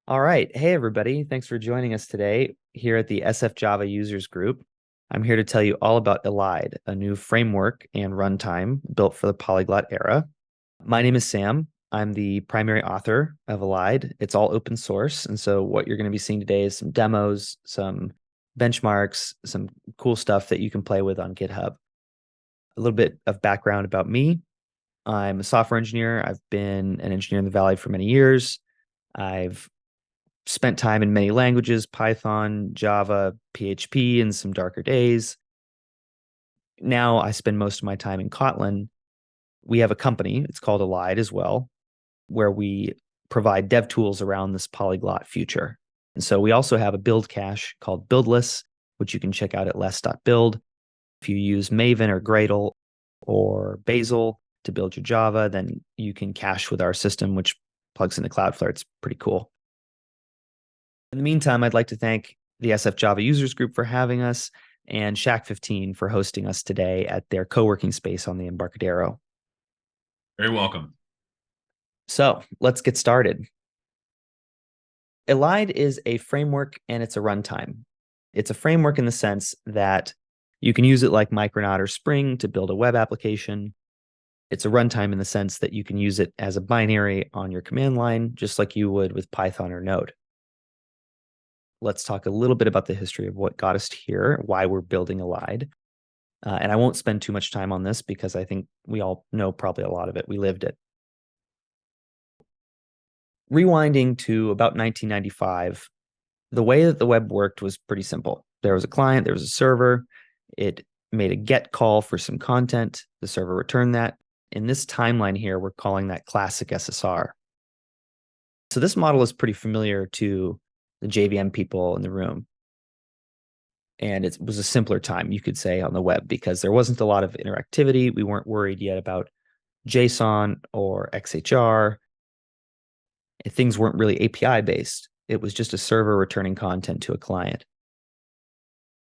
All right. Hey, everybody. Thanks for joining us today here at the SF Java Users Group. I'm here to tell you all about Elide, a new framework and runtime built for the polyglot era. My name is Sam. I'm the primary author of Elide. It's all open source. And so what you're going to be seeing today is some demos, some benchmarks, some cool stuff that you can play with on GitHub. A little bit of background about me. I'm a software engineer. I've been an engineer in the Valley for many years. I've spent time in many languages, Python, Java, PHP in some darker days. Now I spend most of my time in Kotlin. We have a company, it's called Elide as well, where we provide dev tools around this polyglot future. And so we also have a build cache called Buildless, which you can check out at less.build. If you use Maven or Gradle or Bazel to build your Java, then you can cache with our system, which plugs into Cloudflare. It's pretty cool. In the meantime, I'd like to thank the SF Java Users Group for having us and Shack15 for hosting us today at their co-working space on the Embarcadero. Very welcome. So let's get started. Elide is a framework and it's a runtime. It's a framework in the sense that you can use it like Micronaut or Spring to build a web application. It's a runtime in the sense that you can use it as a binary on your command line, just like you would with Python or Node. Let's talk a little bit about the history of what got us here, why we're building Elide. And I won't spend too much time on this because I think we all know probably a lot of it. We lived it. Rewinding to about 1995, the way that the web worked was pretty simple. There was a client, there was a server. It made a get call for some content. The server returned that. In this timeline here, we're calling that classic SSR. So this model is pretty familiar to the JVM people in the room. And it was a simpler time, you could say, on the web because there wasn't a lot of interactivity. We weren't worried yet about JSON or XHR. Things weren't really API based. It was just a server returning content to a client.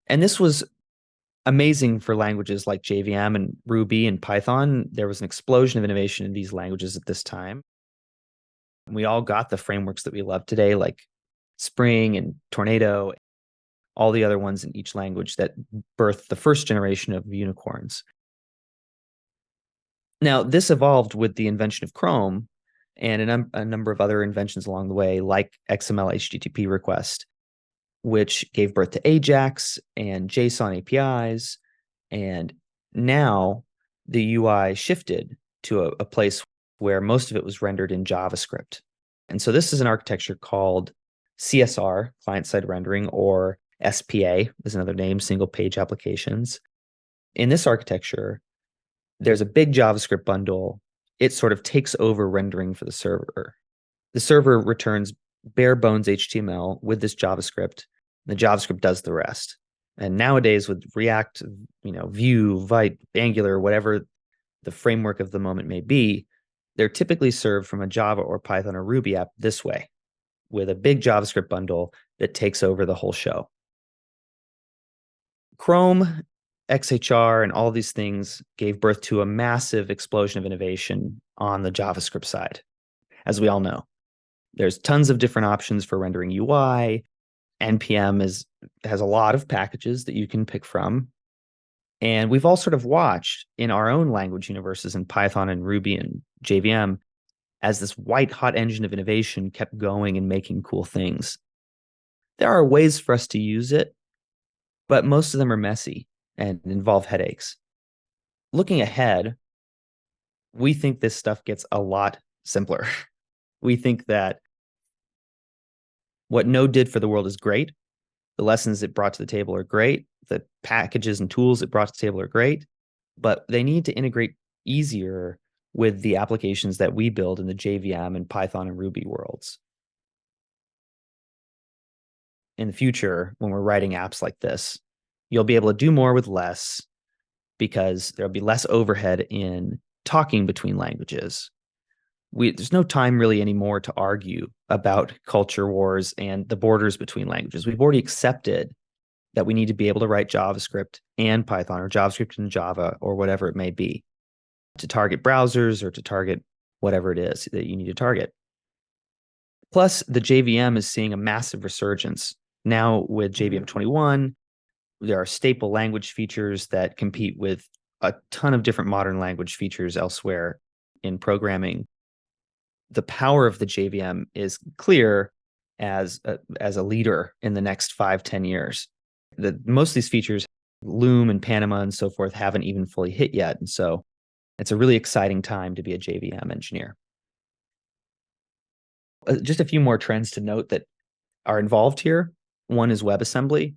And this was amazing for languages like JVM and Ruby and Python. There was an explosion of innovation in these languages at this time. We all got the frameworks that we love today, like Spring and Tornado, all the other ones in each language that birthed the first generation of unicorns. Now, this evolved with the invention of Chrome and a number of other inventions along the way, like XML HTTP request, which gave birth to AJAX and JSON APIs. And now the UI shifted to a place where most of it was rendered in JavaScript. And so this is an architecture called CSR, client-side rendering, or SPA is another name, single page applications. In this architecture, there's a big JavaScript bundle. It sort of takes over rendering for the server. The server returns bare bones HTML with this JavaScript. The JavaScript does the rest. And nowadays with React, Vue, Vite, Angular, whatever the framework of the moment may be, they're typically served from a Java or Python or Ruby app this way, with a big JavaScript bundle that takes over the whole show. Chrome, XHR, and all these things gave birth to a massive explosion of innovation on the JavaScript side. As we all know, there's tons of different options for rendering UI. NPM has a lot of packages that you can pick from. And we've all sort of watched in our own language universes in Python and Ruby and JVM as this white hot engine of innovation kept going and making cool things. There are ways for us to use it, but most of them are messy and involve headaches. Looking ahead, we think this stuff gets a lot simpler. We think that what Node did for the world is great. The lessons it brought to the table are great. The packages and tools it brought to the table are great, but they need to integrate easier with the applications that we build in the JVM and Python and Ruby worlds. In the future, when we're writing apps like this, you'll be able to do more with less because there'll be less overhead in talking between languages. There's no time really anymore to argue about culture wars and the borders between languages. We've already accepted that we need to be able to write JavaScript and Python or JavaScript and Java or whatever it may be to target browsers or to target whatever it is that you need to target. Plus, the JVM is seeing a massive resurgence. Now with JVM 21, there are staple language features that compete with a ton of different modern language features elsewhere in programming. The power of the JVM is clear as a leader in the next 5-10 years. Most of these features, Loom and Panama and so forth, haven't even fully hit yet. And so it's a really exciting time to be a JVM engineer. Just a few more trends to note that are involved here. One is WebAssembly,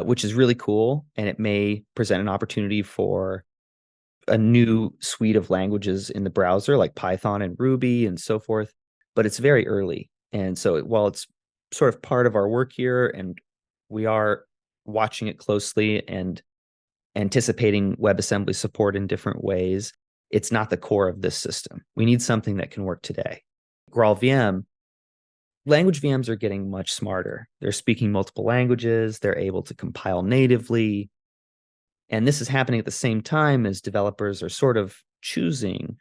which is really cool, and it may present an opportunity for a new suite of languages in the browser, like Python and Ruby and so forth, but it's very early. And so while it's sort of part of our work here, and we are watching it closely and anticipating WebAssembly support in different ways, it's not the core of this system. We need something that can work today. GraalVM, language VMs are getting much smarter. They're speaking multiple languages. They're able to compile natively. And this is happening at the same time as developers are sort of choosing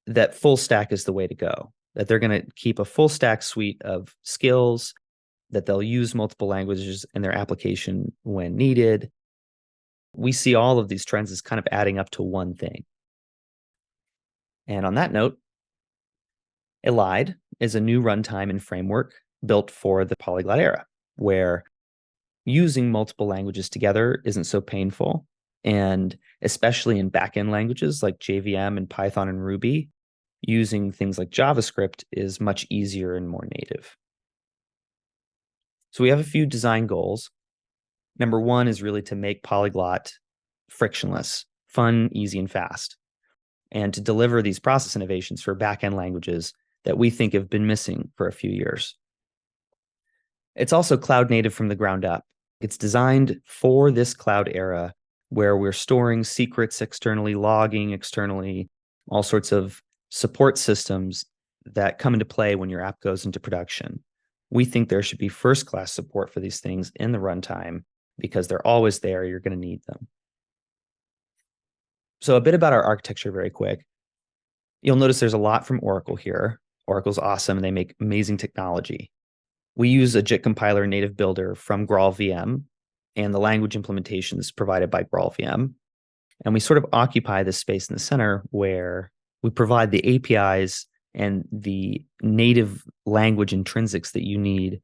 that full stack is the way to go, that they're going to keep a full stack suite of skills, that they'll use multiple languages in their application when needed. We see all of these trends as kind of adding up to one thing. And on that note, Elide is a new runtime and framework built for the polyglot era, where using multiple languages together isn't so painful. And especially in backend languages like JVM and Python and Ruby, using things like JavaScript is much easier and more native. So we have a few design goals. Number one is really to make polyglot frictionless, fun, easy, and fast, and to deliver these process innovations for backend languages that we think have been missing for a few years. It's also cloud native from the ground up. It's designed for this cloud era where we're storing secrets externally, logging externally, all sorts of support systems that come into play when your app goes into production. We think there should be first-class support for these things in the runtime because they're always there. You're going to need them. So a bit about our architecture very quick. You'll notice there's a lot from Oracle here. Oracle's awesome, and they make amazing technology. We use a JIT compiler native builder from GraalVM, and the language implementation is provided by GraalVM. And we sort of occupy this space in the center where we provide the APIs and the native language intrinsics that you need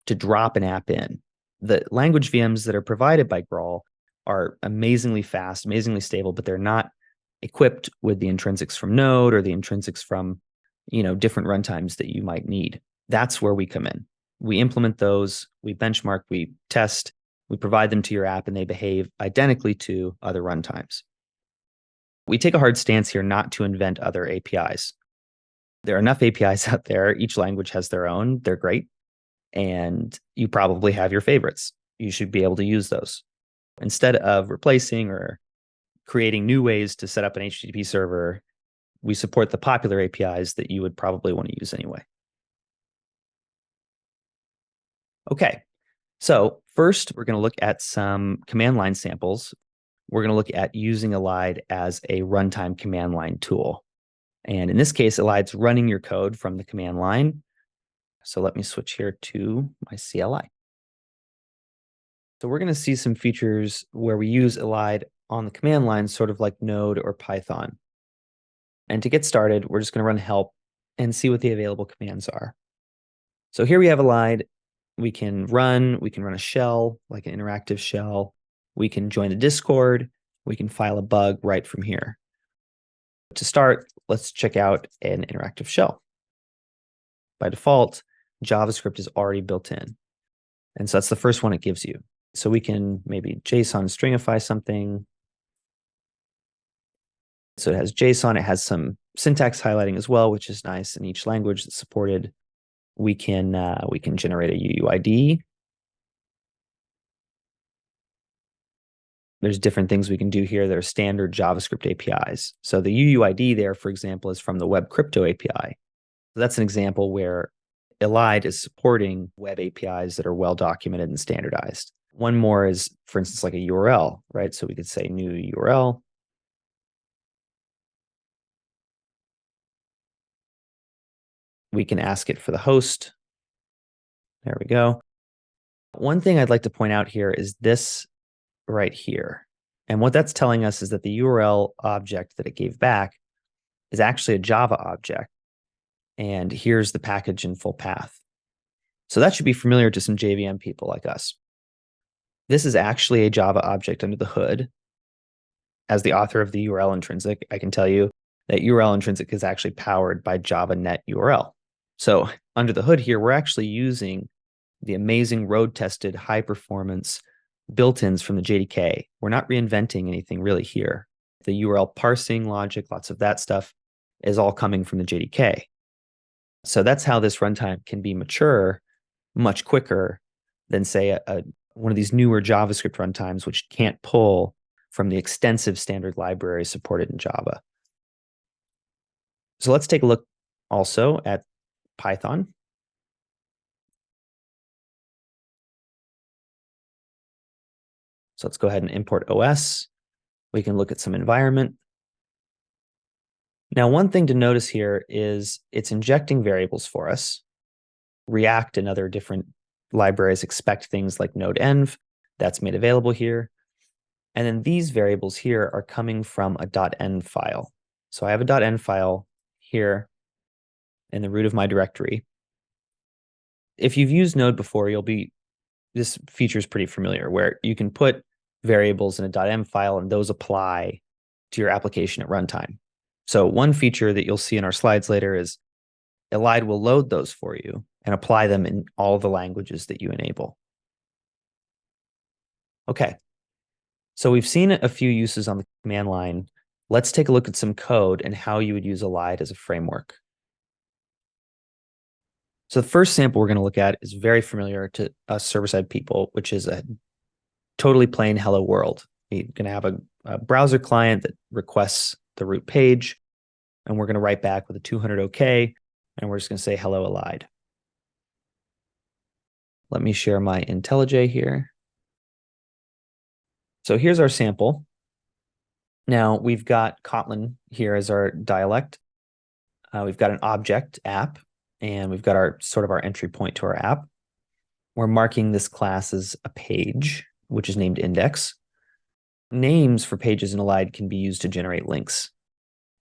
to drop an app in. The language VMs that are provided by Graal are amazingly fast, amazingly stable, but they're not equipped with the intrinsics from Node or the intrinsics from, different runtimes that you might need. That's where we come in. We implement those, we benchmark, we test, we provide them to your app, and they behave identically to other runtimes. We take a hard stance here not to invent other APIs. There are enough APIs out there. Each language has their own. They're great. And you probably have your favorites. You should be able to use those. Instead of replacing or creating new ways to set up an HTTP server, we support the popular APIs that you would probably want to use anyway. Okay, so first we're going to look at some command line samples. We're going to look at using Elide as a runtime command line tool. And in this case, Elide's running your code from the command line. So let me switch here to my CLI. So we're going to see some features where we use Elide on the command line, sort of like Node or Python. And to get started, we're just going to run help and see what the available commands are. So here we have Elide. We can run a shell, like an interactive shell. We can join a Discord. We can file a bug right from here. To start, let's check out an interactive shell. By default, JavaScript is already built in. And so that's the first one it gives you. So we can maybe JSON stringify something. So it has JSON, it has some syntax highlighting as well, which is nice in each language that's supported. We can generate a UUID. There's different things we can do here that are standard JavaScript APIs. So the UUID there, for example, is from the Web Crypto API. So that's an example where Elide is supporting web APIs that are well documented and standardized. One more is, for instance, like a URL, right? So we could say new URL. We can ask it for the host. There we go. One thing I'd like to point out here is this right here. And what that's telling us is that the URL object that it gave back is actually a Java object. And here's the package in full path. So that should be familiar to some JVM people like us. This is actually a Java object under the hood. As the author of the URL intrinsic, I can tell you that URL intrinsic is actually powered by Java Net URL. So under the hood here, we're actually using the amazing road-tested high-performance built-ins from the JDK. We're not reinventing anything really here. The URL parsing logic, lots of that stuff is all coming from the JDK. So that's how this runtime can be mature much quicker than, say, one of these newer JavaScript runtimes, which can't pull from the extensive standard libraries supported in Java. So let's take a look also at Python. So let's go ahead and import OS. We can look at some environment. Now, one thing to notice here is it's injecting variables for us. React and other different libraries expect things like node-env. That's made available here. And then these variables here are coming from a .env file. So I have a .env file here in the root of my directory. If you've used Node before, this feature is pretty familiar, where you can put variables in a .env file and those apply to your application at runtime. So one feature that you'll see in our slides later is Elide will load those for you and apply them in all the languages that you enable. Okay, so we've seen a few uses on the command line. Let's take a look at some code and how you would use Elide as a framework. So the first sample we're going to look at is very familiar to us server-side people, which is a totally plain hello world. We're going to have a browser client that requests the root page, and we're going to write back with a 200 OK, and we're just going to say hello Elide. Let me share my IntelliJ here. So here's our sample. Now we've got Kotlin here as our dialect. We've got an object app, and we've got our entry point to our app. We're marking this class as a page, which is named index. Names for pages in Elide can be used to generate links.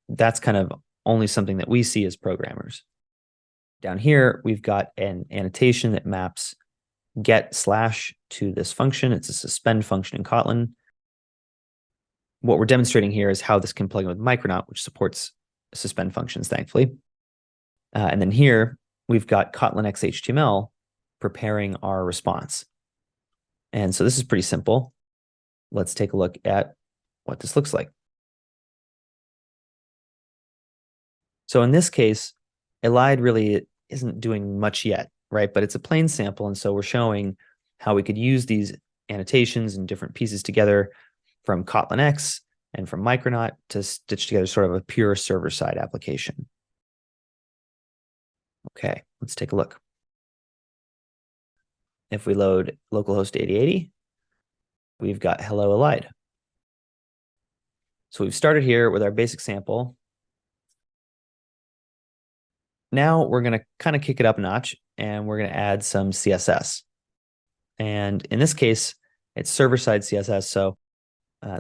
That's kind of only something that we see as programmers. Down here, we've got an annotation that maps get / to this function. It's a suspend function in Kotlin. What we're demonstrating here is how this can plug in with Micronaut, which supports suspend functions, thankfully. And then here, we've got Kotlin XHTML preparing our response. And so this is pretty simple. Let's take a look at what this looks like. So in this case, Elide really isn't doing much yet, right? But it's a plain sample, and so we're showing how we could use these annotations and different pieces together from Kotlin X and from Micronaut to stitch together sort of a pure server-side application. Okay, let's take a look. If we load localhost 8080, we've got hello Elide. So we've started here with our basic sample. Now we're going to kind of kick it up a notch, and we're going to add some CSS. And in this case, it's server-side CSS. So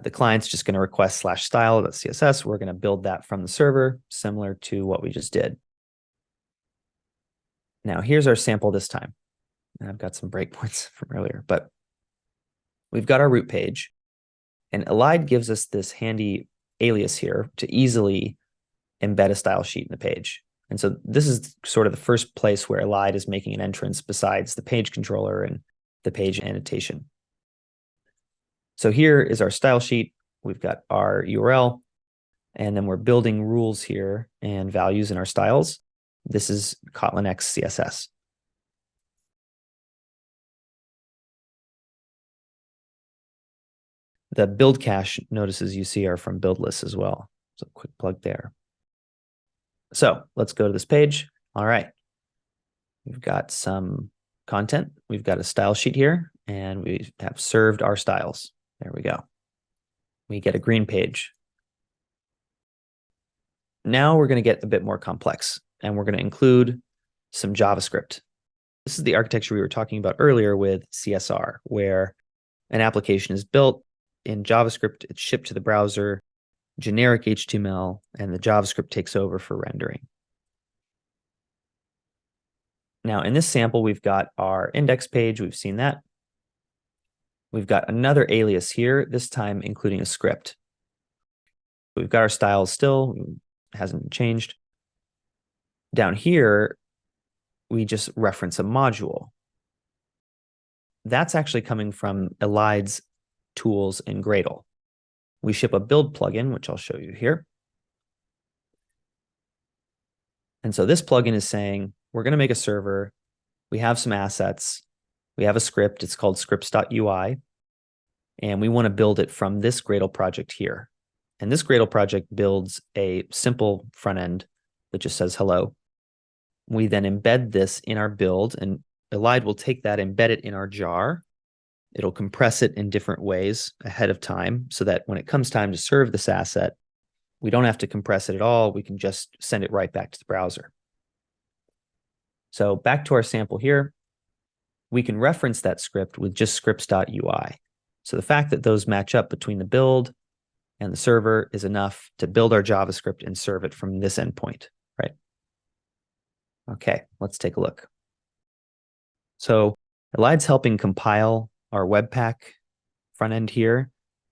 the client's just going to request /style.css. We're going to build that from the server, similar to what we just did. Now here's our sample this time. And I've got some breakpoints from earlier, but we've got our root page, and Elide gives us this handy alias here to easily embed a style sheet in the page. And so this is sort of the first place where Elide is making an entrance besides the page controller and the page annotation. So here is our style sheet. We've got our URL, and then we're building rules here and values in our styles. This is Kotlin X CSS. The build cache notices you see are from build lists as well. So quick plug there. So let's go to this page. All right. We've got some content. We've got a style sheet here, and we have served our styles. There we go. We get a green page. Now we're going to get a bit more complex, and we're going to include some JavaScript. This is the architecture we were talking about earlier with CSR, where an application is built in JavaScript, it's shipped to the browser, generic HTML, and the JavaScript takes over for rendering. Now, in this sample, we've got our index page. We've seen that. We've got another alias here, this time including a script. We've got our styles still, hasn't changed. Down here, we just reference a module. That's actually coming from Elide's tools in Gradle. We ship a build plugin, which I'll show you here. And so this plugin is saying, we're going to make a server. We have some assets. We have a script. It's called scripts.ui. And we want to build it from this Gradle project here. And this Gradle project builds a simple front end that just says hello. We then embed this in our build, and Elide will take that, embed it in our jar. It'll compress it in different ways ahead of time so that when it comes time to serve this asset, we don't have to compress it at all. We can just send it right back to the browser. So back to our sample here, we can reference that script with just scripts.ui. So the fact that those match up between the build and the server is enough to build our JavaScript and serve it from this endpoint, right? Okay, let's take a look. So Elide's helping compile our Webpack front end here.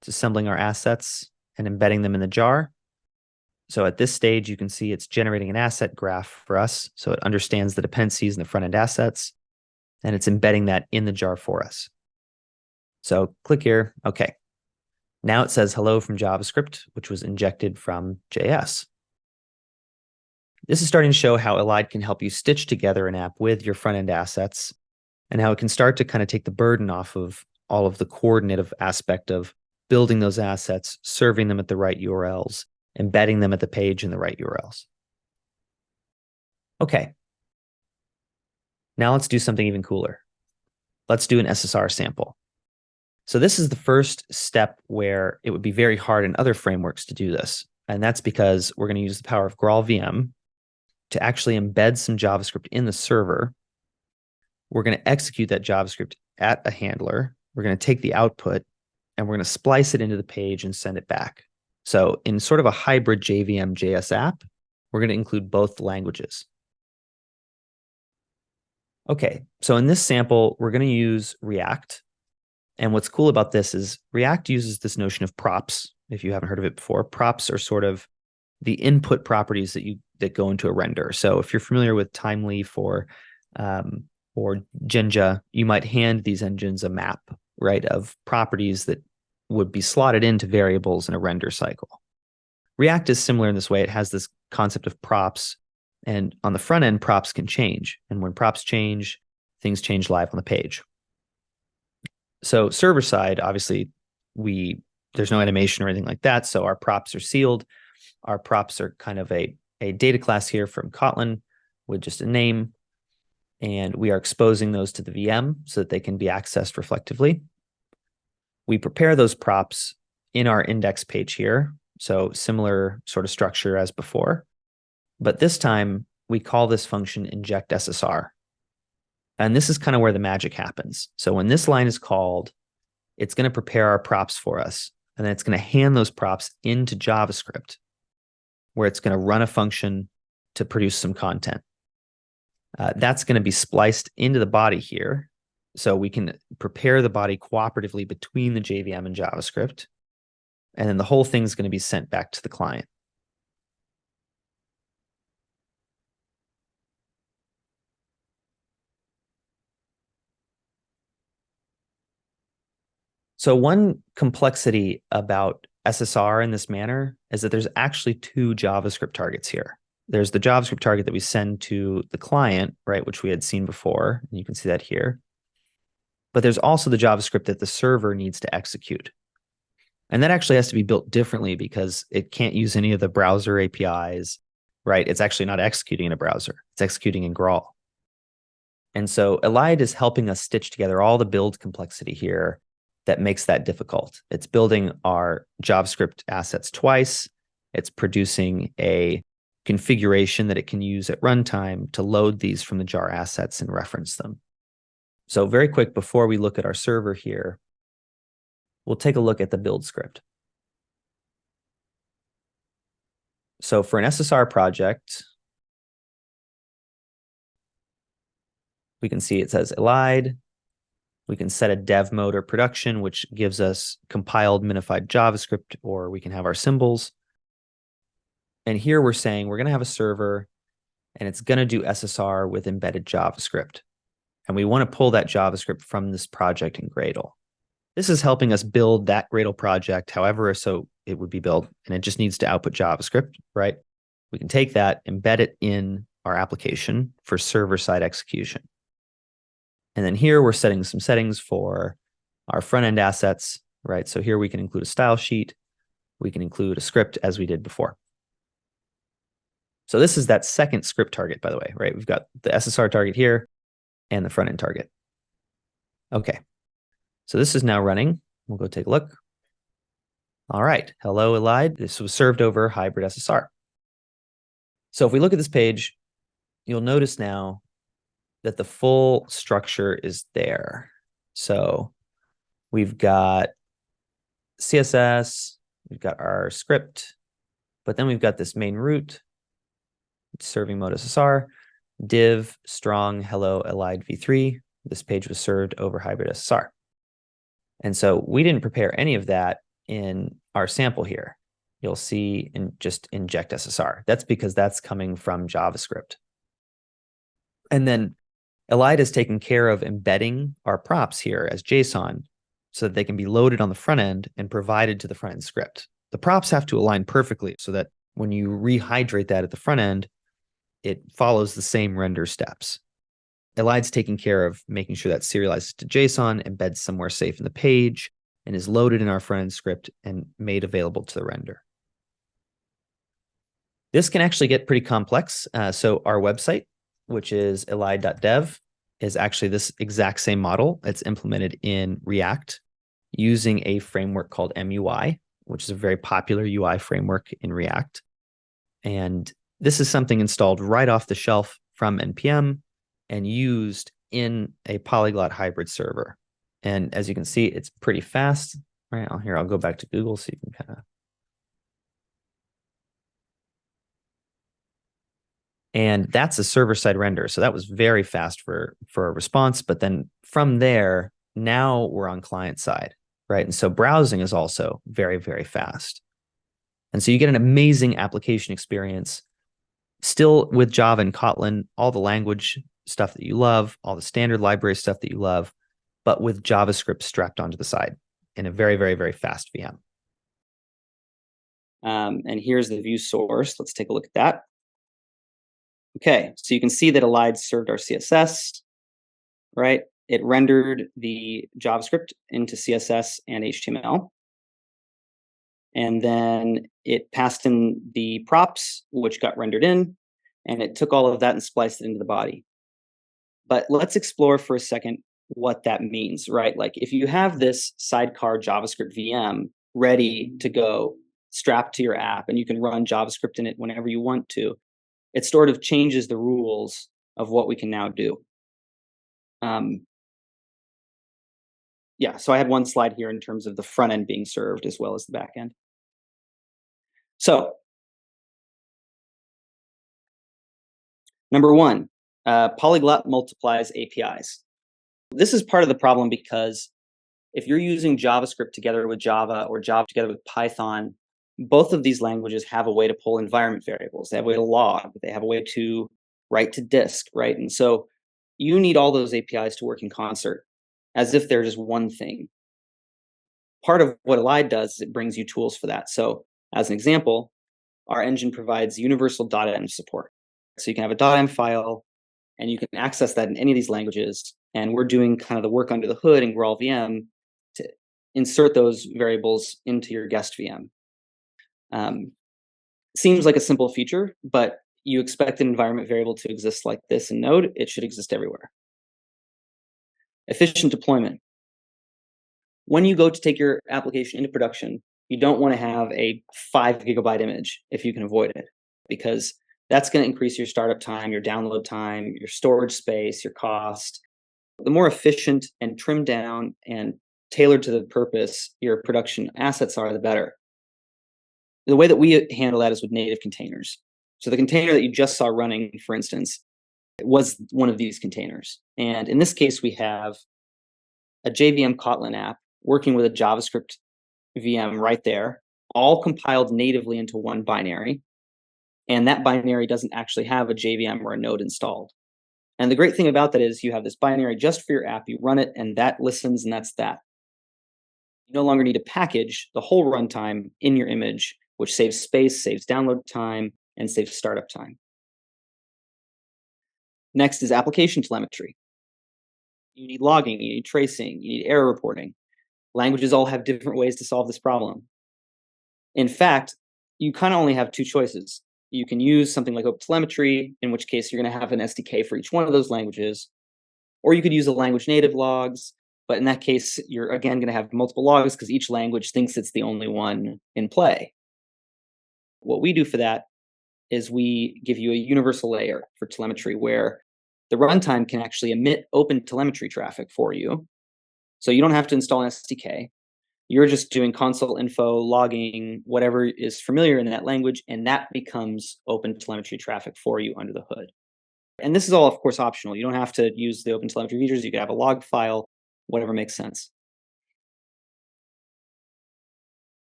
It's assembling our assets and embedding them in the jar. So at this stage, you can see it's generating an asset graph for us. So it understands the dependencies in the front end assets, and it's embedding that in the jar for us. So click here. Okay. Now it says hello from JavaScript, which was injected from JS. This is starting to show how Elide can help you stitch together an app with your front end assets, and how it can start to kind of take the burden off of all of the coordinative aspect of building those assets, serving them at the right URLs, embedding them at the page in the right URLs. Okay. Now let's do something even cooler. Let's do an SSR sample. So this is the first step where it would be very hard in other frameworks to do this. And that's because we're going to use the power of Gradle VM to actually embed some JavaScript in the server. We're going to execute that JavaScript at a handler. We're going to take the output and we're going to splice it into the page and send it back. So in sort of a hybrid JVM JS app, we're going to include both languages. Okay, so in this sample, we're going to use React. And what's cool about this is React uses this notion of props. If you haven't heard of it before, props are sort of the input properties that go into a render. So if you're familiar with Timeleaf or Jinja, you might hand these engines a map, right, of properties that would be slotted into variables in a render cycle. React is similar in this way. It has this concept of props, and on the front end, props can change. And when props change, things change live on the page. So server side, obviously, there's no animation or anything like that. So our props are sealed. Our props are kind of a data class here from Kotlin with just a name. And we are exposing those to the VM so that they can be accessed reflectively. We prepare those props in our index page here. So similar sort of structure as before. But this time, we call this function inject SSR. And this is kind of where the magic happens. So when this line is called, it's going to prepare our props for us. And then it's going to hand those props into JavaScript, where it's going to run a function to produce some content. That's going to be spliced into the body here. So we can prepare the body cooperatively between the JVM and JavaScript. And then the whole thing is going to be sent back to the client. So one complexity about SSR in this manner is that there's actually two JavaScript targets here. There's the JavaScript target that we send to the client, right, which we had seen before. And you can see that here. But there's also the JavaScript that the server needs to execute. And that actually has to be built differently because it can't use any of the browser APIs, right? It's actually not executing in a browser. It's executing in Gradle. And so Elide is helping us stitch together all the build complexity here that makes that difficult. It's building our JavaScript assets twice. It's producing a configuration that it can use at runtime to load these from the jar assets and reference them. So very quick, before we look at our server here, we'll take a look at the build script. So for an SSR project, we can see it says Elide. We can set a dev mode or production, which gives us compiled minified JavaScript, or we can have our symbols. And here we're saying we're going to have a server and it's going to do SSR with embedded JavaScript. And we want to pull that JavaScript from this project in Gradle. This is helping us build that Gradle project, however so it would be built, and it just needs to output JavaScript, right? We can take that, embed it in our application for server-side execution. And then here we're setting some settings for our front-end assets, right? So here we can include a style sheet. We can include a script as we did before. So this is that second script target, by the way, right? We've got the SSR target here and the front-end target. Okay, so this is now running. We'll go take a look. All right, hello, Elide. This was served over hybrid SSR. So if we look at this page, you'll notice now that the full structure is there. So we've got CSS, we've got our script, but then we've got this main root, serving mode SSR, div, strong, hello, Elide v3. This page was served over hybrid SSR. And so we didn't prepare any of that in our sample here. You'll see in just inject SSR. That's because that's coming from JavaScript. And then Elide has taken care of embedding our props here as JSON so that they can be loaded on the front end and provided to the front end script. The props have to align perfectly so that when you rehydrate that at the front end, it follows the same render steps. Elide's taking care of making sure that serializes to JSON, embeds somewhere safe in the page, and is loaded in our front end script and made available to the render. This can actually get pretty complex. So our website, which is elide.dev, is actually this exact same model. It's implemented in React using a framework called MUI, which is a very popular UI framework in React. And this is something installed right off the shelf from NPM and used in a polyglot hybrid server. And as you can see, it's pretty fast. Right, here, I'll go back to Google so you can kind of. And that's a server-side render. So that was very fast for a response. But then from there, now we're on client side, right? And so browsing is also very, very fast. And so you get an amazing application experience, still with Java and Kotlin, all the language stuff that you love, all the standard library stuff that you love, but with JavaScript strapped onto the side in a very, very, very fast VM. And here's the view source. Let's take a look at that. Okay, so you can see that Elide served our CSS, right? It rendered the JavaScript into CSS and HTML. And then it passed in the props, which got rendered in, and it took all of that and spliced it into the body. But let's explore for a second what that means, right? Like if you have this sidecar JavaScript VM ready to go, strapped to your app, and you can run JavaScript in it whenever you want to, it sort of changes the rules of what we can now do. Yeah, so I had one slide here in terms of the front end being served as well as the back end. So, number one, polyglot multiplies APIs. This is part of the problem because if you're using JavaScript together with Java or Java together with Python, both of these languages have a way to pull environment variables. They have a way to log. They have a way to write to disk, right? And so you need all those APIs to work in concert as if they're just one thing. Part of what Elide does is it brings you tools for that. So as an example, our engine provides universal .env support. So you can have a .env file and you can access that in any of these languages. And we're doing kind of the work under the hood in GraalVM to insert those variables into your guest VM. Seems like a simple feature, but you expect an environment variable to exist like this in Node. It should exist everywhere. Efficient deployment. When you go to take your application into production, you don't want to have a 5 GB image if you can avoid it, because That's going to increase your startup time, your download time, your storage space, your cost. The more efficient and trimmed down and tailored to the purpose your production assets are, the better. The way that we handle that is with native containers. So the container that you just saw running, for instance, was one of these containers. And in this case, we have a JVM Kotlin app working with a JavaScript VM right there, all compiled natively into one binary. And that binary doesn't actually have a JVM or a node installed. And the great thing about that is you have this binary just for your app, you run it, and that listens, and that's that. You no longer need to package the whole runtime in your image, which saves space, saves download time, and saves startup time. Next is application telemetry. You need logging, you need tracing, you need error reporting. Languages all have different ways to solve this problem. In fact, you kind of only have two choices. You can use something like OpenTelemetry, in which case you're going to have an SDK for each one of those languages, or you could use the language native logs, but in that case, you're again going to have multiple logs because each language thinks it's the only one in play. What we do for that is we give you a universal layer for telemetry where the runtime can actually emit OpenTelemetry traffic for you. So you don't have to install an SDK. You're just doing console info, logging, whatever is familiar in that language, and that becomes OpenTelemetry traffic for you under the hood. And this is all, of course, optional. You don't have to use the OpenTelemetry features. You could have a log file, whatever makes sense.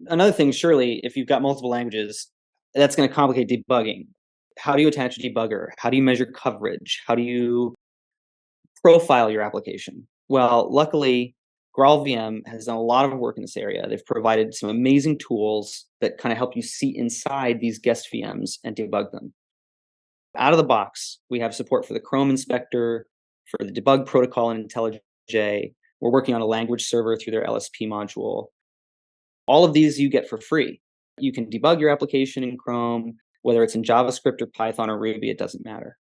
Another thing, surely, if you've got multiple languages, that's going to complicate debugging. How do you attach a debugger? How do you measure coverage? How do you profile your application? Well, luckily, GraalVM has done a lot of work in this area. They've provided some amazing tools that kind of help you see inside these guest VMs and debug them. Out of the box, we have support for the Chrome inspector, for the debug protocol in IntelliJ. We're working on a language server through their LSP module. All of these you get for free. You can debug your application in Chrome, whether it's in JavaScript or Python or Ruby, it doesn't matter.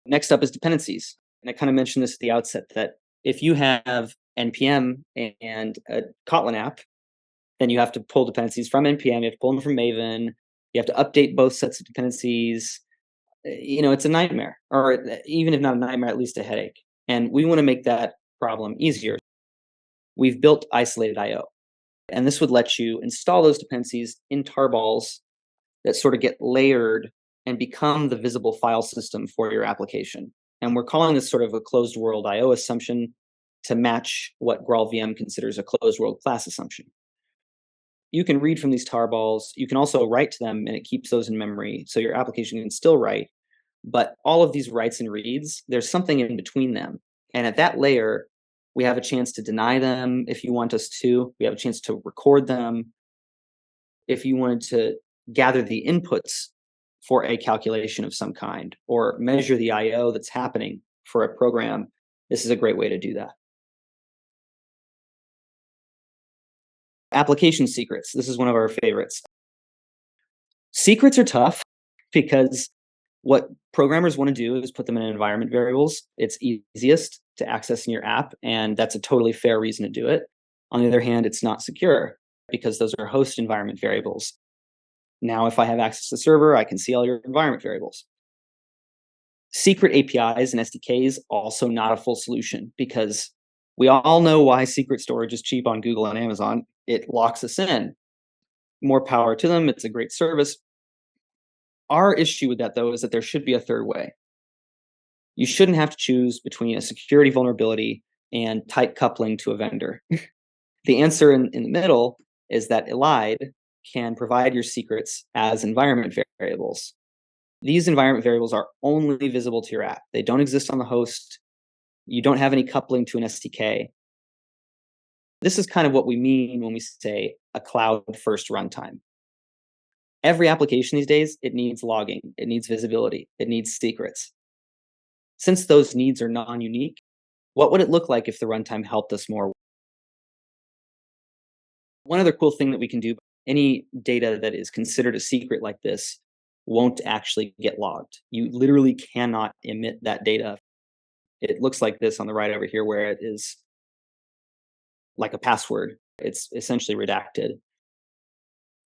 Next up is dependencies. And I kind of mentioned this at the outset that if you have NPM and a Kotlin app, then you have to pull dependencies from NPM, you have to pull them from Maven, you have to update both sets of dependencies. It's a nightmare, or even if not a nightmare, at least a headache. And we want to make that problem easier. We've built isolated IO, and this would let you install those dependencies in tarballs that sort of get layered and become the visible file system for your application. And we're calling this sort of a closed world IO assumption to match what GraalVM considers a closed world class assumption. You can read from these tarballs. You can also write to them, and it keeps those in memory, so your application can still write. But all of these writes and reads, there's something in between them. And at that layer, we have a chance to deny them if you want us to. We have a chance to record them. If you wanted to gather the inputs for a calculation of some kind or measure the IO that's happening for a program, this is a great way to do that. Application secrets. This is one of our favorites. Secrets are tough because what programmers want to do is put them in environment variables. It's easiest to access in your app, and that's a totally fair reason to do it. On the other hand, it's not secure because those are host environment variables. Now, if I have access to the server, I can see all your environment variables. Secret APIs and SDKs, also not a full solution because we all know why secret storage is cheap on Google and Amazon. It locks us in. More power to them. It's a great service. Our issue with that, though, is that there should be a third way. You shouldn't have to choose between a security vulnerability and tight coupling to a vendor. The answer in the middle is that Elide can provide your secrets as environment variables. These environment variables are only visible to your app. They don't exist on the host. You don't have any coupling to an SDK. This is kind of what we mean when we say a cloud-first runtime. Every application these days, it needs logging, it needs visibility, it needs secrets. Since those needs are non-unique, what would it look like if the runtime helped us more? One other cool thing that we can do, any data that is considered a secret like this won't actually get logged. You literally cannot emit that data. It looks like this on the right over here, where it is like a password. It's essentially redacted.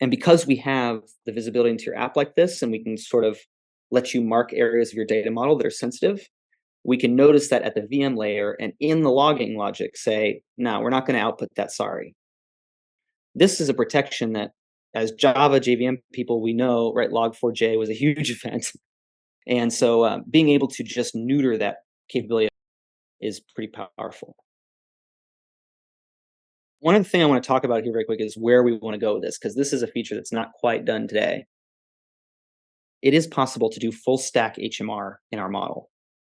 And because we have the visibility into your app like this, and we can sort of let you mark areas of your data model that are sensitive, we can notice that at the VM layer and in the logging logic say, no, we're not going to output that sorry. This is a protection that as Java JVM people, we know, right, log4j was a huge event. And so being able to just neuter that capability is pretty powerful. One other thing I want to talk about here very quick is where we want to go with this, because this is a feature that's not quite done today. It is possible to do full stack HMR in our model,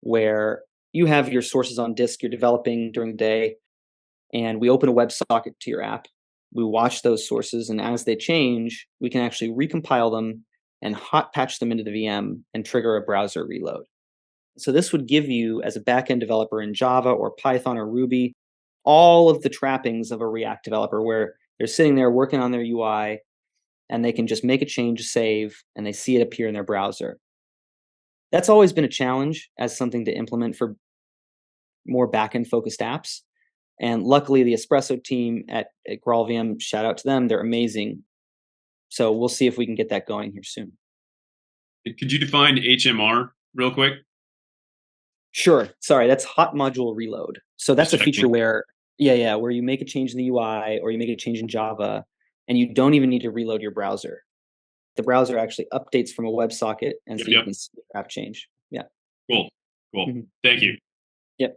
where you have your sources on disk you're developing during the day, and we open a WebSocket to your app. We watch those sources, and as they change, we can actually recompile them and hot patch them into the VM and trigger a browser reload. So this would give you, as a backend developer in Java or Python or Ruby, all of the trappings of a React developer, where they're sitting there working on their UI, and they can just make a change, save, and they see it appear in their browser. That's always been a challenge as something to implement for more backend focused apps. And luckily, the Espresso team at GraalVM, shout out to them, they're amazing. So we'll see if we can get that going here soon. Could you define HMR real quick? Sure. Sorry, that's hot module reload. So that's a feature where, where you make a change in the UI or you make a change in Java, and you don't even need to reload your browser. The browser actually updates from a WebSocket, and so you can see the app change. Yeah. Cool. Thank you. Yep.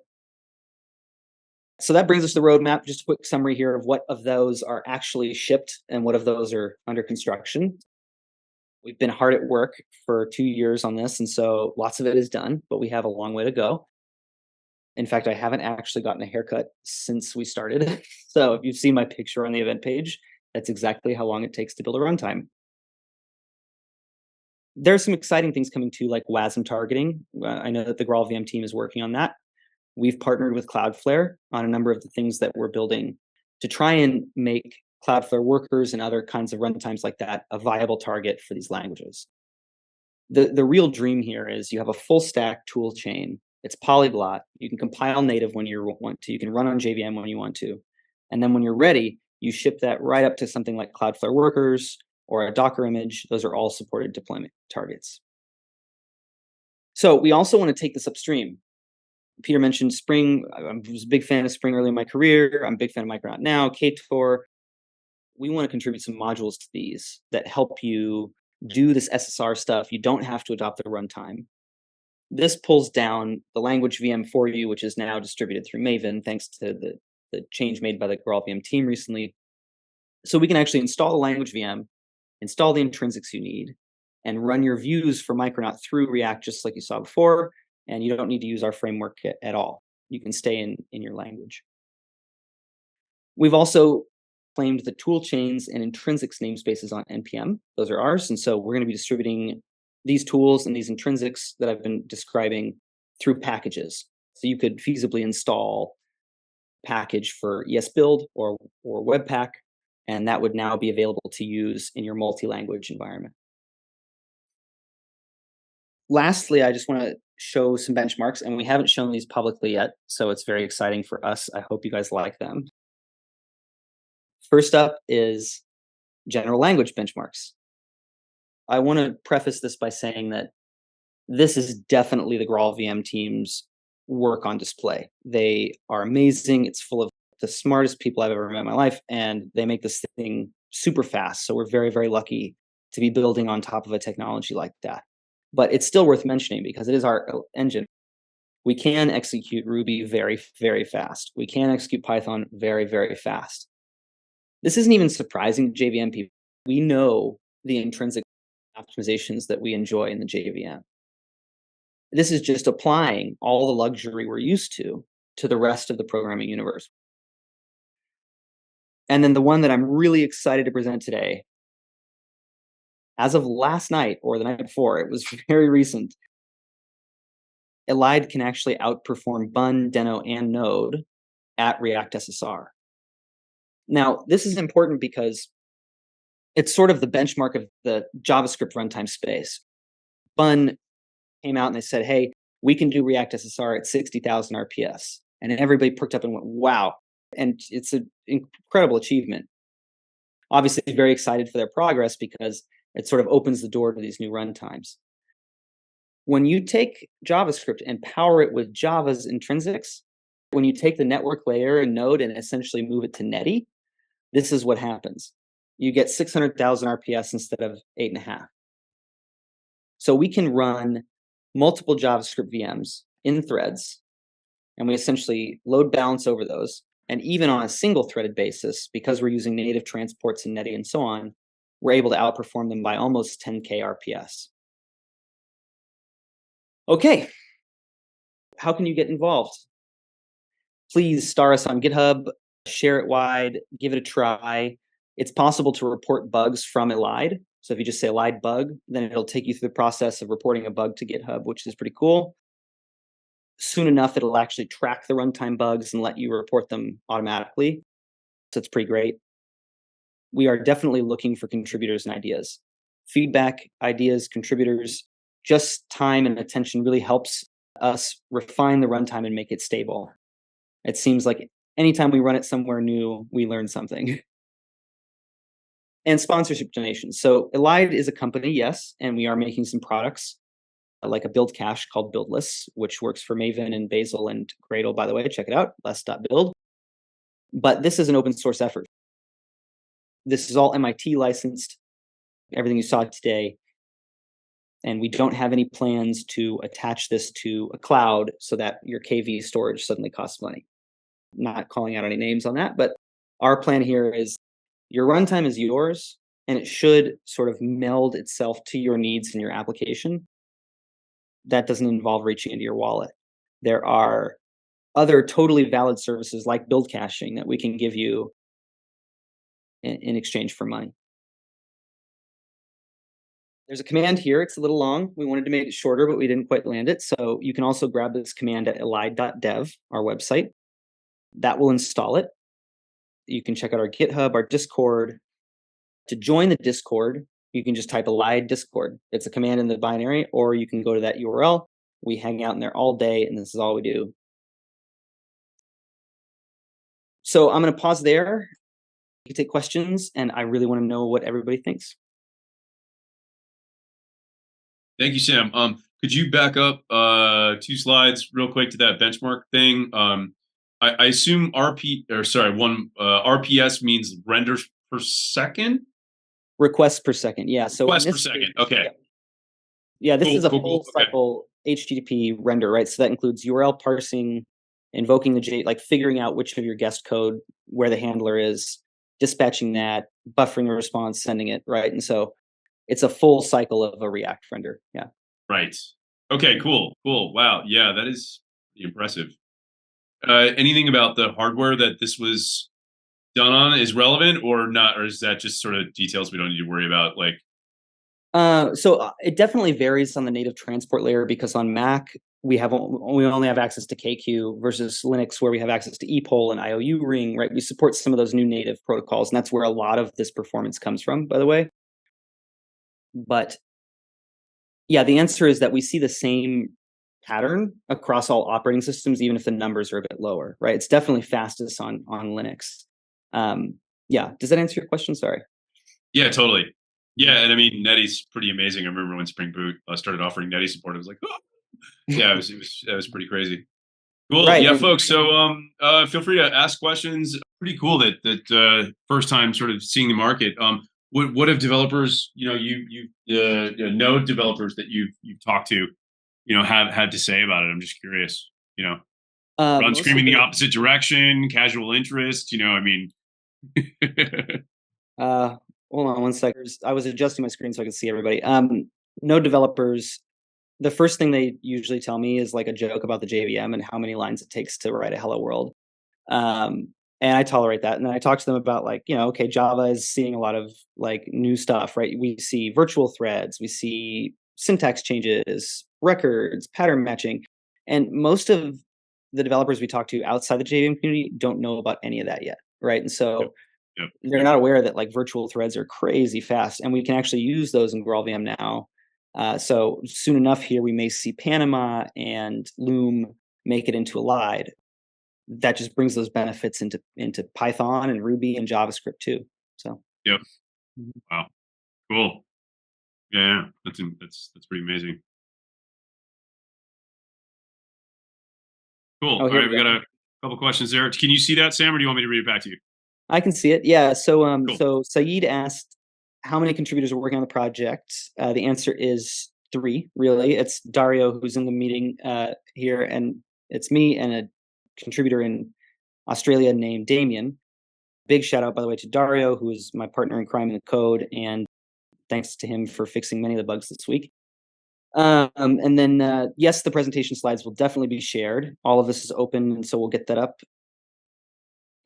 So that brings us to the roadmap. Just a quick summary here of what of those are actually shipped and what of those are under construction. We've been hard at work for 2 years on this, and so lots of it is done, but we have a long way to go. In fact, I haven't actually gotten a haircut since we started. So if you see my picture on the event page, that's exactly how long it takes to build a runtime. There's some exciting things coming too, like WASM targeting. I know that the GraalVM team is working on that. We've partnered with Cloudflare on a number of the things that we're building to try and make Cloudflare workers and other kinds of runtimes like that a viable target for these languages. The real dream here is you have a full stack tool chain. It's polyglot. You can compile native when you want to. You can run on JVM when you want to. And then when you're ready, you ship that right up to something like Cloudflare workers or a Docker image. Those are all supported deployment targets. So we also want to take this upstream. Peter mentioned Spring. I was a big fan of Spring early in my career. I'm a big fan of Micronaut now, Ktor. We want to contribute some modules to these that help you do this SSR stuff. You don't have to adopt the runtime. This pulls down the language VM for you, which is now distributed through Maven, thanks to the change made by the GraalVM team recently. So we can actually install the language VM, install the intrinsics you need, and run your views for Micronaut through React just like you saw before. And you don't need to use our framework at all. You can stay in your language. We've also claimed the tool chains and intrinsics namespaces on NPM. Those are ours. And so we're going to be distributing these tools and these intrinsics that I've been describing through packages. So you could feasibly install a package for ESBuild or Webpack, and that would now be available to use in your multi-language environment. Lastly, I just want to show some benchmarks, and we haven't shown these publicly yet, so it's very exciting for us. I hope you guys like them. First up is general language benchmarks. I want to preface this by saying that this is definitely the GraalVM team's work on display. They are amazing. It's full of the smartest people I've ever met in my life, and they make this thing super fast. So we're very, very lucky to be building on top of a technology like that. But it's still worth mentioning because it is our engine. We can execute Ruby very, very fast. We can execute Python very, very fast. This isn't even surprising to JVM people. We know the intrinsic optimizations that we enjoy in the JVM. This is just applying all the luxury we're used to the rest of the programming universe. And then the one that I'm really excited to present today, as of last night or the night before, it was very recent, Elide can actually outperform Bun, Deno, and Node at React SSR. Now, this is important because it's sort of the benchmark of the JavaScript runtime space. Bun came out and they said, hey, we can do React SSR at 60,000 RPS. And everybody perked up and went, wow. And it's an incredible achievement. obviously very excited for their progress because it sort of opens the door to these new runtimes. When you take JavaScript and power it with Java's intrinsics, when you take the network layer in Node and essentially move it to Netty, this is what happens. You get 600,000 RPS instead of 8.5. So we can run multiple JavaScript VMs in threads, and we essentially load balance over those. And even on a single threaded basis, because we're using native transports in Netty and so on, we're able to outperform them by almost 10K RPS. Okay, how can you get involved? Please star us on GitHub, share it wide, give it a try. It's possible to report bugs from Elide. So if you just say Elide bug, then it'll take you through the process of reporting a bug to GitHub, which is pretty cool. Soon enough, it'll actually track the runtime bugs and let you report them automatically. So it's pretty great. We are definitely looking for contributors and ideas. Feedback, ideas, contributors, just time and attention really helps us refine the runtime and make it stable. It seems like anytime we run it somewhere new, we learn something. And sponsorship donations. So Elide is a company, yes, and we are making some products like a build cache called Buildless, which works for Maven and Bazel and Gradle, by the way. Check it out, less.build. But this is an open source effort. This is all MIT licensed, everything you saw today. And we don't have any plans to attach this to a cloud so that your KV storage suddenly costs money. Not calling out any names on that, but our plan here is your runtime is yours, and it should sort of meld itself to your needs in your application. That doesn't involve reaching into your wallet. There are other totally valid services like build caching that we can give you in exchange for money. There's a command here. It's a little long. We wanted to make it shorter, but we didn't quite land it. So you can also grab this command at elide.dev, our website. That will install it. You can check out our GitHub, our Discord. To join the Discord, you can just type Elide Discord. It's a command in the binary, or you can go to that URL. We hang out in there all day, and this is all we do. So I'm going to pause there. You can take questions, and I really want to know what everybody thinks. Thank you, Sam. Could you back up 2 slides real quick to that benchmark thing? I assume RPS means renders per second? Requests per second, yeah. So requests per second, okay. Yeah, this is a full cycle HTTP render, right? So that includes URL parsing, invoking the like figuring out which of your guest code, where the handler is, dispatching that, buffering a response, sending it, right? And so it's a full cycle of a React render, yeah. Right. Okay, cool. Wow, yeah, that is impressive. Anything about the hardware that this was done on is relevant or not, or is that just sort of details we don't need to worry about? Like, so it definitely varies on the native transport layer, because on Mac we only have access to KQ versus Linux where we have access to ePOL and IOU ring, right? We support some of those new native protocols, and that's where a lot of this performance comes from, by the way. But yeah, the answer is that we see the same pattern across all operating systems, even if the numbers are a bit lower, right? It's definitely fastest on Linux. Yeah, does that answer your question? Sorry. Yeah, totally. Yeah, and I mean, Netty's pretty amazing. I remember when Spring Boot started offering Netty support, I was like, oh! Yeah, it was pretty crazy. Cool. Right. Yeah, folks. So feel free to ask questions. Pretty cool that first time sort of seeing the market. What have developers, Node developers that you've talked to, have had to say about it? I'm just curious. Run screaming the opposite direction, casual interest. I mean. Hold on one second. I was adjusting my screen so I could see everybody. Node developers, the first thing they usually tell me is like a joke about the JVM and how many lines it takes to write a hello world. And I tolerate that. And then I talk to them about like, okay, Java is seeing a lot of like new stuff, right? We see virtual threads, we see syntax changes, records, pattern matching. And most of the developers we talk to outside the JVM community don't know about any of that yet, right? And so they're not aware that like virtual threads are crazy fast, and we can actually use those in GraalVM now. So soon enough here, we may see Panama and Loom make it into Elide. That just brings those benefits into Python and Ruby and JavaScript too. So Yep. Wow. Cool. Yeah, that's pretty amazing. Cool. All right, we got a couple questions there. Can you see that, Sam, or do you want me to read it back to you? I can see it. Yeah. So Cool. so Saeed asked how many contributors are working on the project. The answer is 3, really. It's Dario, who's in the meeting here, and it's me and a contributor in Australia named Damien. Big shout out, by the way, to Dario, who is my partner in crime in the code, and thanks to him for fixing many of the bugs this week. And then, yes, the presentation slides will definitely be shared. All of this is open, and so we'll get that up.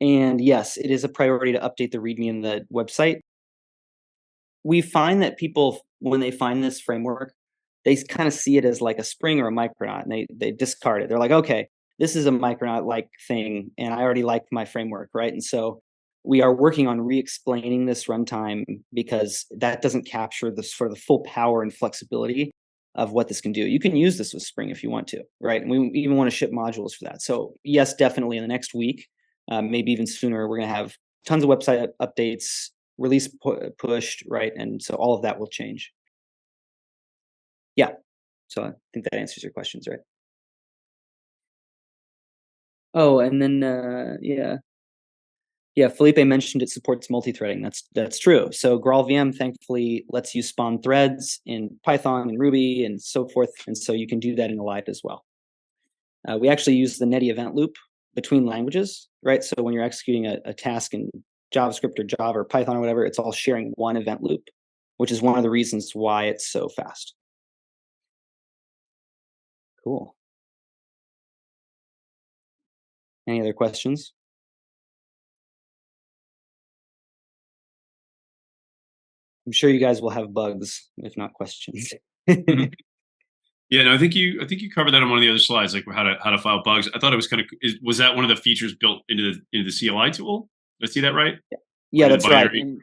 And yes, it is a priority to update the README in the website. We find that people, when they find this framework, they kind of see it as like a Spring or a Micronaut, and they discard it. They're like, okay, this is a Micronaut-like thing, and I already like my framework, right? And so we are working on re-explaining this runtime because that doesn't capture the sort of the full power and flexibility of what this can do. You can use this with Spring if you want to, right? And we even want to ship modules for that. So yes, definitely in the next week, maybe even sooner, we're going to have tons of website updates, release pushed, right? And so all of that will change. Yeah. So I think that answers your questions, right? Oh, and then yeah, Felipe mentioned it supports multi-threading. That's true. So Gradle VM thankfully lets you spawn threads in Python and Ruby and so forth, and so you can do that in Elide as well. We actually use the Netty event loop between languages, right? So when you're executing a task in JavaScript or Java or Python or whatever, it's all sharing one event loop, which is one of the reasons why it's so fast. Cool. Any other questions? I'm sure you guys will have bugs, if not questions. Yeah, no, I think you covered that on one of the other slides, like how to file bugs. I thought it was kind of, was that one of the features built into the CLI tool? Did I see that right? Yeah, that's right. And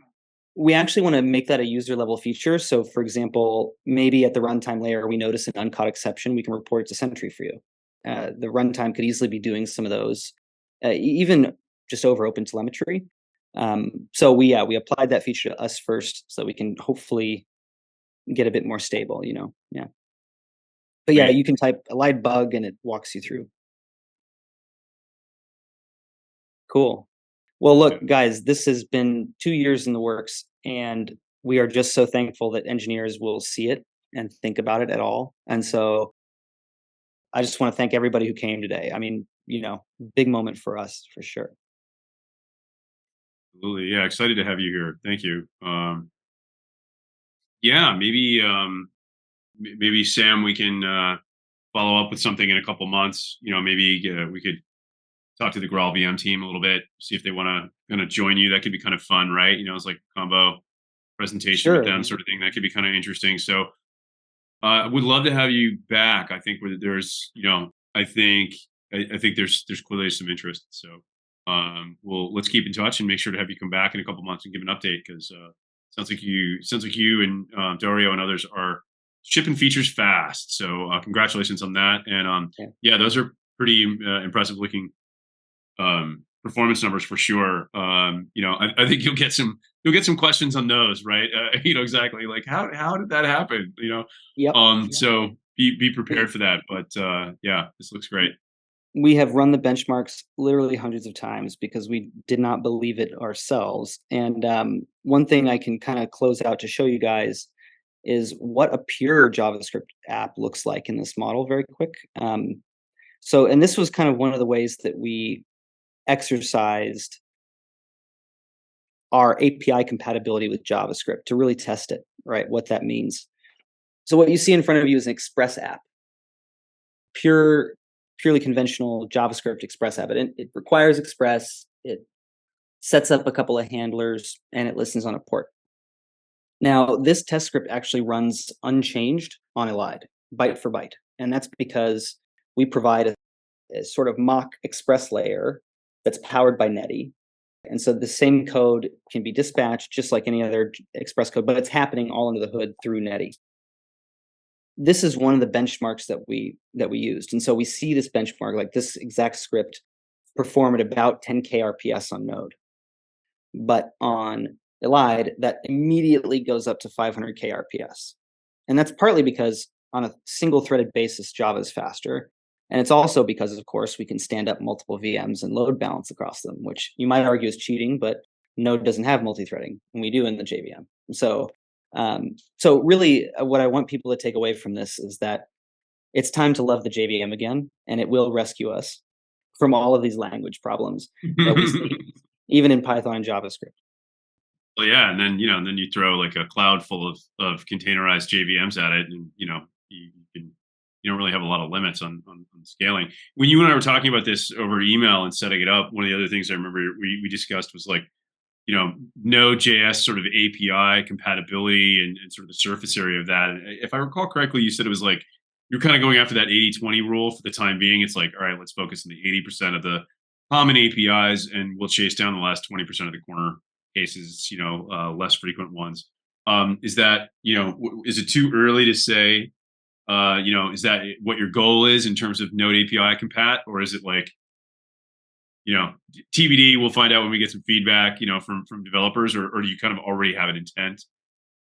we actually want to make that a user level feature. So for example, maybe at the runtime layer, we notice an uncaught exception, we can report it to Sentry for you. The runtime could easily be doing some of those, even just over OpenTelemetry. So we applied that feature to us first so we can hopefully get a bit more stable, yeah. But yeah, you can type Elide bug and it walks you through. Cool. Well, look, guys, this has been 2 years in the works, and we are just so thankful that engineers will see it and think about it at all. And so I just want to thank everybody who came today. I mean, big moment for us, for sure. Absolutely. Yeah, excited to have you here. Thank you. Yeah, maybe Sam, we can follow up with something in a couple months. Maybe we could talk to the Gradle VM team a little bit, see if they want to join you. That could be kind of fun, right? It's like a combo presentation with them, sort of thing. That could be kind of interesting. So I would love to have you back. I think there's, I think there's clearly some interest. So let's keep in touch and make sure to have you come back in a couple months and give an update, because sounds like you and Dario and others are shipping features fast. So congratulations on that. And yeah, those are pretty impressive looking performance numbers for sure. I think you'll get some questions on those, right? Exactly like how did that happen? Yep. So be prepared for that. But yeah, this looks great. We have run the benchmarks literally hundreds of times because we did not believe it ourselves. And one thing I can kind of close out to show you guys is what a pure JavaScript app looks like in this model very quick. And this was kind of one of the ways that we exercised our API compatibility with JavaScript to really test it, right? What that means. So what you see in front of you is an Express app, purely conventional JavaScript Express app. It requires Express. It sets up a couple of handlers and it listens on a port. Now, this test script actually runs unchanged on Elide, byte for byte, and that's because we provide a sort of mock Express layer that's powered by Netty. And so the same code can be dispatched just like any other Express code, but it's happening all under the hood through Netty. This is one of the benchmarks that we used. And so we see this benchmark, like this exact script, perform at about 10K RPS on Node. But on Elide, that immediately goes up to 500k RPS. And that's partly because on a single threaded basis, Java is faster. And it's also because, of course, we can stand up multiple VMs and load balance across them, which you might argue is cheating, but Node doesn't have multi-threading, and we do in the JVM. So really what I want people to take away from this is that it's time to love the JVM again, and it will rescue us from all of these language problems that we see, even in Python and JavaScript. Well, yeah, and then you throw like a cloud full of containerized JVMs at it, and you don't really have a lot of limits on scaling. When you and I were talking about this over email and setting it up, one of the other things I remember we discussed was like, Node.js sort of API compatibility and sort of the surface area of that. And if I recall correctly, you said it was like you're kind of going after that 80-20 rule for the time being. It's like, all right, let's focus on the 80% of the common APIs, and we'll chase down the last 20% of the corner cases, less frequent ones. Is that, is it too early to say, is that what your goal is in terms of Node API compat, or is it like, TBD, we'll find out when we get some feedback, from developers, or do you kind of already have an intent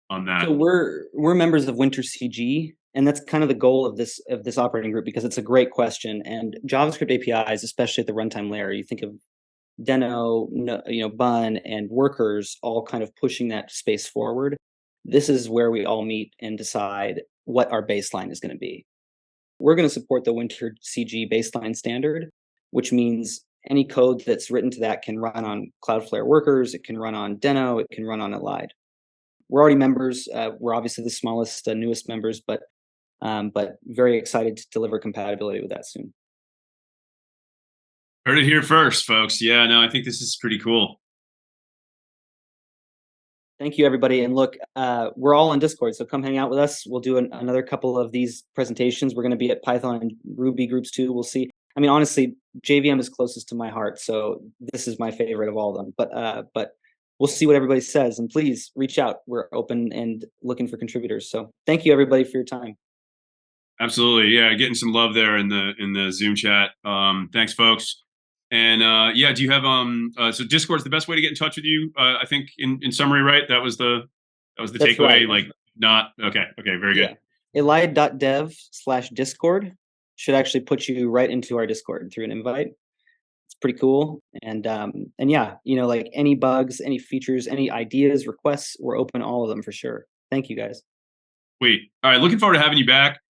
on that? So we're members of Winter CG, and that's kind of the goal of this operating group, because it's a great question. And JavaScript APIs, especially at the runtime layer, you think of Deno, Bun, and workers all kind of pushing that space forward. This is where we all meet and decide what our baseline is going to be. We're going to support the Winter CG baseline standard, which means any code that's written to that can run on Cloudflare workers, it can run on Deno, it can run on Elide. We're already members. We're obviously the smallest, newest members, but very excited to deliver compatibility with that soon. Heard it here first, folks. Yeah, no, I think this is pretty cool. Thank you, everybody. And look, we're all on Discord, so come hang out with us. We'll do another couple of these presentations. We're going to be at Python and Ruby groups too. We'll see. I mean, honestly, JVM is closest to my heart, so this is my favorite of all of them. But we'll see what everybody says, and please reach out. We're open and looking for contributors. So thank you, everybody, for your time. Absolutely, yeah, getting some love there in the Zoom chat. Thanks, folks. And do you have so Discord's the best way to get in touch with you? I think in summary, right? That was the takeaway. Right. Like not okay, very good. Elide.dev/Discord should actually put you right into our Discord through an invite. It's pretty cool. And yeah, like any bugs, any features, any ideas, requests, we're open all of them for sure. Thank you, guys. Sweet. All right, looking forward to having you back.